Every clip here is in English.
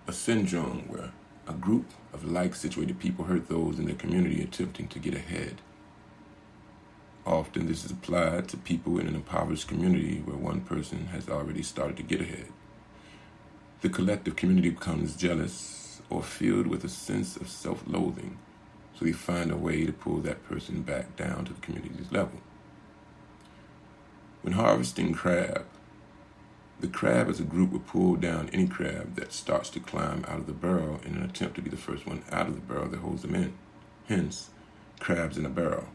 a syndrome where a group of like-situated people hurt those in their community attempting to get ahead. Often this is applied to people in an impoverished community where one person has already started to get ahead. The collective community becomes jealous or filled with a sense of self-loathing, so they find a way to pull that person back down to the community's level. When harvesting crab, the crab as a group will pull down any crab that starts to climb out of the barrel in an attempt to be the first one out of the barrel that holds them in. Hence, crabs in a barrel.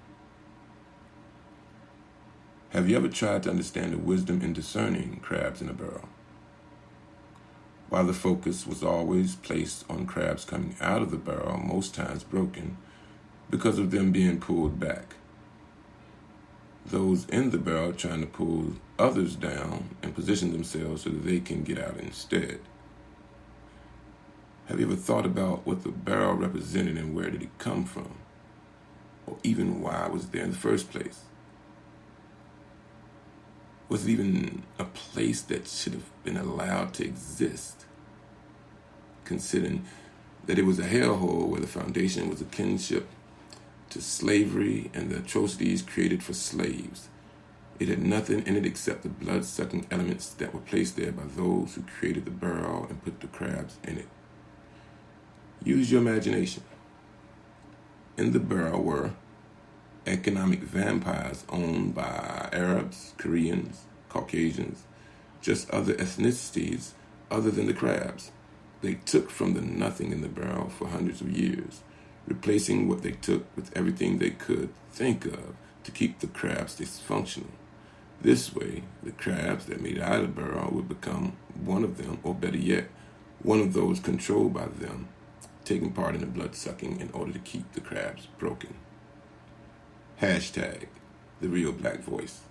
Have you ever tried to understand the wisdom in discerning crabs in a barrel? While the focus was always placed on crabs coming out of the barrel, most times broken, because of them being pulled back. Those in the barrel trying to pull others down and position themselves so that they can get out instead. Have you ever thought about what the barrel represented and where did it come from? Or even why it was there in the first place? Was it even a place that should have been allowed to exist? Considering that it was a hellhole where the foundation was a kinship to slavery and the atrocities created for slaves. It had nothing in it except the blood-sucking elements that were placed there by those who created the barrel and put the crabs in it. Use your imagination. In the barrel were economic vampires owned by Arabs, Koreans, Caucasians, just other ethnicities other than the crabs. They took from the nothing in the barrel for hundreds of years, replacing what they took with everything they could think of to keep the crabs dysfunctional. This way, the crabs that made it out of the barrel would become one of them, or better yet, one of those controlled by them, taking part in the blood-sucking in order to keep the crabs broken. #, the real black voice.